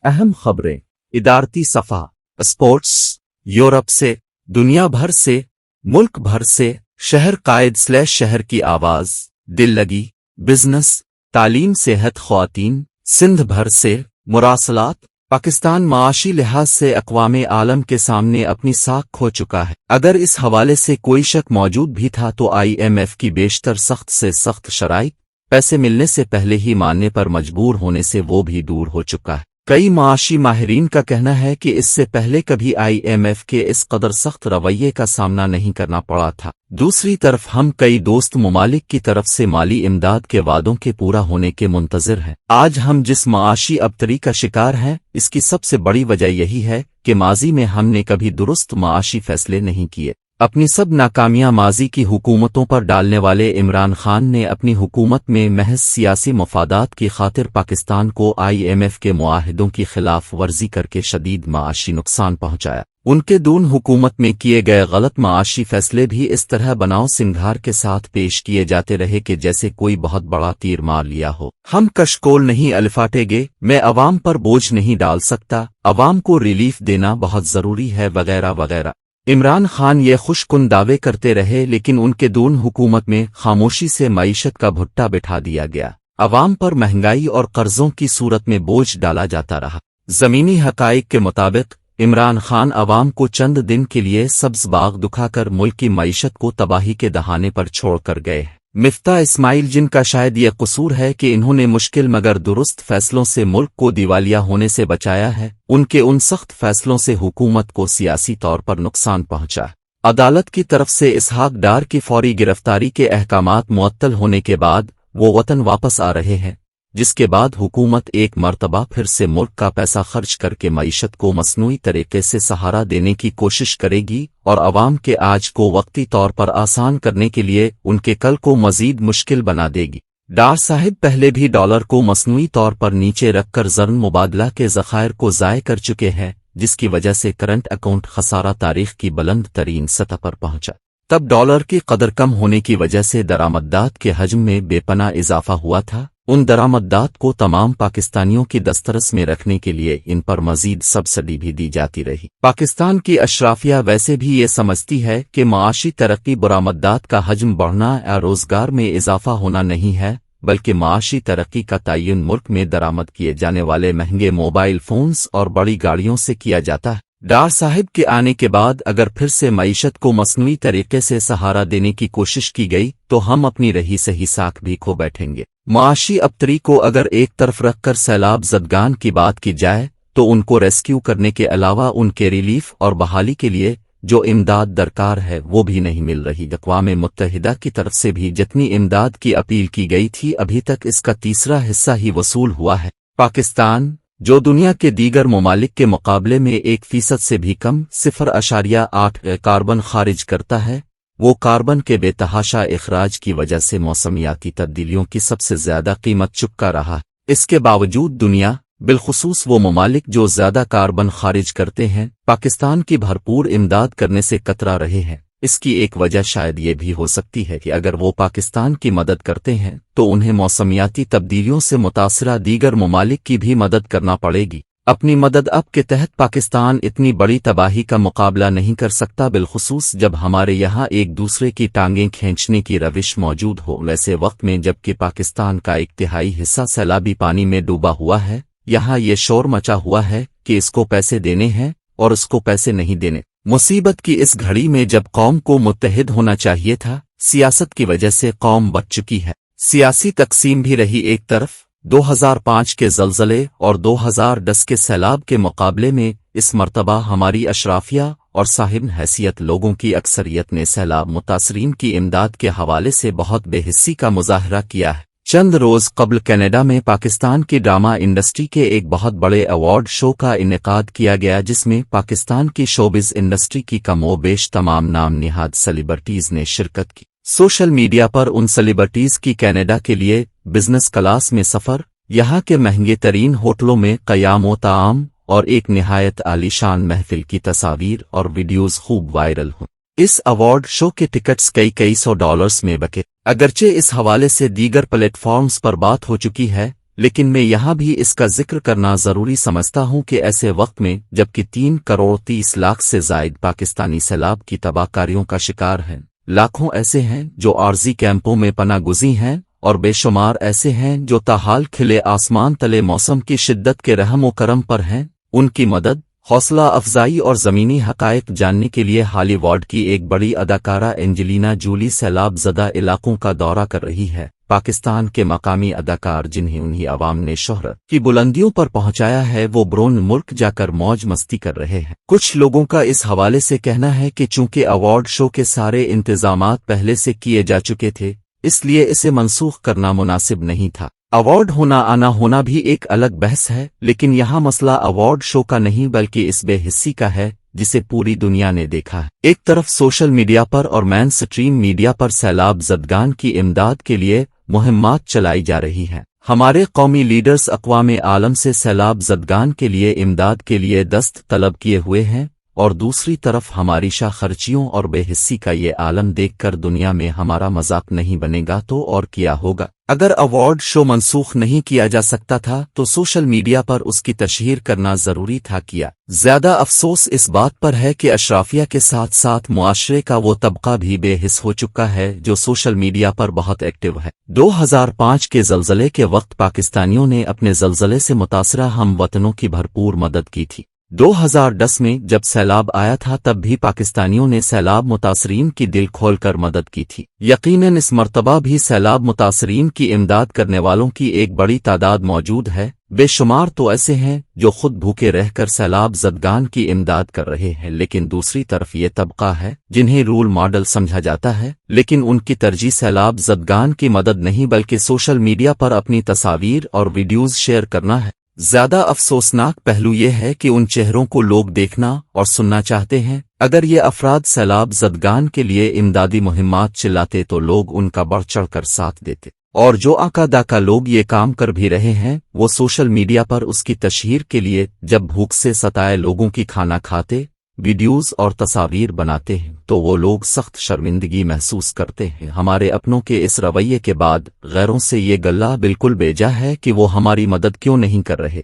اہم خبریں ادارتی صفحہ اسپورٹس یورپ سے دنیا بھر سے ملک بھر سے شہر قائد شہر کی آواز دل لگی بزنس تعلیم صحت خواتین سندھ بھر سے مراسلات پاکستان معاشی لحاظ سے اقوام عالم کے سامنے اپنی ساکھ کھو چکا ہے۔ اگر اس حوالے سے کوئی شک موجود بھی تھا تو IMF کی بیشتر سخت سے سخت شرائط پیسے ملنے سے پہلے ہی ماننے پر مجبور ہونے سے وہ بھی دور ہو چکا ہے۔ کئی معاشی ماہرین کا کہنا ہے کہ اس سے پہلے کبھی IMF کے اس قدر سخت رویے کا سامنا نہیں کرنا پڑا تھا۔ دوسری طرف ہم کئی دوست ممالک کی طرف سے مالی امداد کے وعدوں کے پورا ہونے کے منتظر ہیں۔ آج ہم جس معاشی ابتری کا شکار ہیں اس کی سب سے بڑی وجہ یہی ہے کہ ماضی میں ہم نے کبھی درست معاشی فیصلے نہیں کیے۔ اپنی سب ناکامیاں ماضی کی حکومتوں پر ڈالنے والے عمران خان نے اپنی حکومت میں محض سیاسی مفادات کی خاطر پاکستان کو IMF کے معاہدوں کی خلاف ورزی کر کے شدید معاشی نقصان پہنچایا۔ ان کے دون حکومت میں کیے گئے غلط معاشی فیصلے بھی اس طرح بناؤ سنگھار کے ساتھ پیش کیے جاتے رہے کہ جیسے کوئی بہت بڑا تیر مار لیا ہو۔ ہم کشکول نہیں الفاٹے گے، میں عوام پر بوجھ نہیں ڈال سکتا، عوام کو ریلیف دینا بہت ضروری ہے وغیرہ وغیرہ۔ عمران خان یہ خوش کن دعوے کرتے رہے لیکن ان کے دون حکومت میں خاموشی سے معیشت کا بھٹا بٹھا دیا گیا، عوام پر مہنگائی اور قرضوں کی صورت میں بوجھ ڈالا جاتا رہا۔ زمینی حقائق کے مطابق عمران خان عوام کو چند دن کے لیے سبز باغ دکھا کر ملک کی معیشت کو تباہی کے دہانے پر چھوڑ کر گئے ہیں۔ مفتاح اسماعیل جن کا شاید یہ قصور ہے کہ انہوں نے مشکل مگر درست فیصلوں سے ملک کو دیوالیہ ہونے سے بچایا ہے، ان کے ان سخت فیصلوں سے حکومت کو سیاسی طور پر نقصان پہنچا۔ عدالت کی طرف سے اسحاق ڈار کی فوری گرفتاری کے احکامات معطل ہونے کے بعد وہ وطن واپس آ رہے ہیں، جس کے بعد حکومت ایک مرتبہ پھر سے ملک کا پیسہ خرچ کر کے معیشت کو مصنوعی طریقے سے سہارا دینے کی کوشش کرے گی اور عوام کے آج کو وقتی طور پر آسان کرنے کے لیے ان کے کل کو مزید مشکل بنا دے گی۔ ڈار صاحب پہلے بھی ڈالر کو مصنوعی طور پر نیچے رکھ کر زرن مبادلہ کے ذخائر کو ضائع کر چکے ہیں، جس کی وجہ سے کرنٹ اکاؤنٹ خسارہ تاریخ کی بلند ترین سطح پر پہنچا۔ تب ڈالر کی قدر کم ہونے کی وجہ سے درآمدات کے حجم میں بے پناہ اضافہ ہوا تھا۔ ان درآمدات کو تمام پاکستانیوں کی دسترس میں رکھنے کے لیے ان پر مزید سبسڈی بھی دی جاتی رہی۔ پاکستان کی اشرافیہ ویسے بھی یہ سمجھتی ہے کہ معاشی ترقی برآمدات کا حجم بڑھنا یا روزگار میں اضافہ ہونا نہیں ہے، بلکہ معاشی ترقی کا تعین ملک میں درآمد کیے جانے والے مہنگے موبائل فونز اور بڑی گاڑیوں سے کیا جاتا ہے۔ ڈار صاحب کے آنے کے بعد اگر پھر سے معیشت کو مصنوعی طریقے سے سہارا دینے کی کوشش کی گئی تو ہم اپنی رہی سہی ساکھ بھی کھو بیٹھیں گے۔ معاشی ابتری کو اگر ایک طرف رکھ کر سیلاب زدگان کی بات کی جائے تو ان کو ریسکیو کرنے کے علاوہ ان کے ریلیف اور بحالی کے لیے جو امداد درکار ہے وہ بھی نہیں مل رہی۔ اقوام متحدہ کی طرف سے بھی جتنی امداد کی اپیل کی گئی تھی ابھی تک اس کا تیسرا حصہ ہی وصول ہوا ہے۔ پاکستان جو دنیا کے دیگر ممالک کے مقابلے میں 1% سے بھی کم 0.8 کاربن خارج کرتا ہے، وہ کاربن کے بے تحاشا اخراج کی وجہ سے موسمیاتی تبدیلیوں کی سب سے زیادہ قیمت چکا رہا ہے۔ اس کے باوجود دنیا بالخصوص وہ ممالک جو زیادہ کاربن خارج کرتے ہیں پاکستان کی بھرپور امداد کرنے سے کترا رہے ہیں۔ اس کی ایک وجہ شاید یہ بھی ہو سکتی ہے کہ اگر وہ پاکستان کی مدد کرتے ہیں تو انہیں موسمیاتی تبدیلیوں سے متاثرہ دیگر ممالک کی بھی مدد کرنا پڑے گی۔ اپنی مدد اب کے تحت پاکستان اتنی بڑی تباہی کا مقابلہ نہیں کر سکتا، بالخصوص جب ہمارے یہاں ایک دوسرے کی ٹانگیں کھینچنے کی روش موجود ہو۔ ویسے وقت میں جبکہ پاکستان کا ایک تہائی حصہ سیلابی پانی میں ڈوبا ہوا ہے، یہاں یہ شور مچا ہوا ہے کہ اس کو پیسے دینے ہیں اور اس کو پیسے نہیں دینے۔ مصیبت کی اس گھڑی میں جب قوم کو متحد ہونا چاہیے تھا، سیاست کی وجہ سے قوم بچ چکی ہے۔ سیاسی تقسیم بھی رہی ایک طرف۔ 2005 کے زلزلے اور 2010 کے سیلاب کے مقابلے میں اس مرتبہ ہماری اشرافیہ اور صاحب حیثیت لوگوں کی اکثریت نے سیلاب متاثرین کی امداد کے حوالے سے بہت بے حسی کا مظاہرہ کیا ہے۔ چند روز قبل کینیڈا میں پاکستان کی ڈرامہ انڈسٹری کے ایک بہت بڑے ایوارڈ شو کا انعقاد کیا گیا جس میں پاکستان کی شوبز انڈسٹری کی کم و بیش تمام نام نہاد سیلیبریٹیز نے شرکت کی۔ سوشل میڈیا پر ان سیلیبریٹیز کی کینیڈا کے لیے بزنس کلاس میں سفر، یہاں کے مہنگے ترین ہوٹلوں میں قیام و طعام اور ایک نہایت عالیشان محفل کی تصاویر اور ویڈیوز خوب وائرل ہوں۔ اس ایوارڈ شو کے ٹکٹس کئی $100 میں بکے۔ اگرچہ اس حوالے سے دیگر پلیٹ فارمز پر بات ہو چکی ہے لیکن میں یہاں بھی اس کا ذکر کرنا ضروری سمجھتا ہوں کہ ایسے وقت میں جبکہ 3 کروڑ 30 لاکھ سے زائد پاکستانی سیلاب کی تباہ کاریوں کا شکار ہیں، لاکھوں ایسے ہیں جو عارضی کیمپوں میں پناہ گزین ہیں، اور بے شمار ایسے ہیں جو تاحال کھلے آسمان تلے موسم کی شدت کے رحم و کرم پر ہیں، ان کی مدد، حوصلہ افزائی اور زمینی حقائق جاننے کے لیے ہالی ووڈ کی ایک بڑی اداکارہ اینجلینا جولی سیلاب زدہ علاقوں کا دورہ کر رہی ہے۔ پاکستان کے مقامی اداکار جنہیں انہی عوام نے شہرت کی بلندیوں پر پہنچایا ہے، وہ برون ملک جا کر موج مستی کر رہے ہیں۔ کچھ لوگوں کا اس حوالے سے کہنا ہے کہ چونکہ ایوارڈ شو کے سارے انتظامات پہلے سے کیے جا چکے تھے، اس لیے اسے منسوخ کرنا مناسب نہیں تھا۔ ایوارڈ ہونا آنا ہونا بھی ایک الگ بحث ہے، لیکن یہاں مسئلہ ایوارڈ شو کا نہیں بلکہ اس بے حسی کا ہے جسے پوری دنیا نے دیکھا ہے۔ ایک طرف سوشل میڈیا پر اور مین سٹریم میڈیا پر سیلاب زدگان کی امداد کے لیے مہمات چلائی جا رہی ہیں۔ ہمارے قومی لیڈرز اقوام عالم سے سیلاب زدگان کے لیے امداد کے لیے دست طلب کیے ہوئے ہیں، اور دوسری طرف ہماری شاہ خرچیوں اور بے حسی کا یہ عالم دیکھ کر دنیا میں ہمارا مذاق نہیں بنے گا تو اور کیا ہوگا۔ اگر ایوارڈ شو منسوخ نہیں کیا جا سکتا تھا تو سوشل میڈیا پر اس کی تشہیر کرنا ضروری تھا کیا۔ زیادہ افسوس اس بات پر ہے کہ اشرافیہ کے ساتھ ساتھ معاشرے کا وہ طبقہ بھی بے حس ہو چکا ہے جو سوشل میڈیا پر بہت ایکٹیو ہے۔ 2005 کے زلزلے کے وقت پاکستانیوں نے اپنے زلزلے سے متاثرہ ہم وطنوں کی بھرپور مدد کی تھی۔ 2010 میں جب سیلاب آیا تھا تب بھی پاکستانیوں نے سیلاب متاثرین کی دل کھول کر مدد کی تھی۔ یقیناً اس مرتبہ بھی سیلاب متاثرین کی امداد کرنے والوں کی ایک بڑی تعداد موجود ہے۔ بے شمار تو ایسے ہیں جو خود بھوکے رہ کر سیلاب زدگان کی امداد کر رہے ہیں، لیکن دوسری طرف یہ طبقہ ہے جنہیں رول ماڈل سمجھا جاتا ہے، لیکن ان کی ترجیح سیلاب زدگان کی مدد نہیں بلکہ سوشل میڈیا پر اپنی تصاویر اور ویڈیوز شیئر کرنا ہے۔ زیادہ افسوسناک پہلو یہ ہے کہ ان چہروں کو لوگ دیکھنا اور سننا چاہتے ہیں۔ اگر یہ افراد سیلاب زدگان کے لیے امدادی مہمات چلاتے تو لوگ ان کا بڑھ چڑھ کر ساتھ دیتے، اور جو آقا داقا لوگ یہ کام کر بھی رہے ہیں وہ سوشل میڈیا پر اس کی تشہیر کے لیے جب بھوک سے ستائے لوگوں کی کھانا کھاتے ویڈیوز اور تصاویر بناتے ہیں تو وہ لوگ سخت شرمندگی محسوس کرتے ہیں۔ ہمارے اپنوں کے اس رویے کے بعد غیروں سے یہ گلہ بالکل بیجا ہے کہ وہ ہماری مدد کیوں نہیں کر رہے۔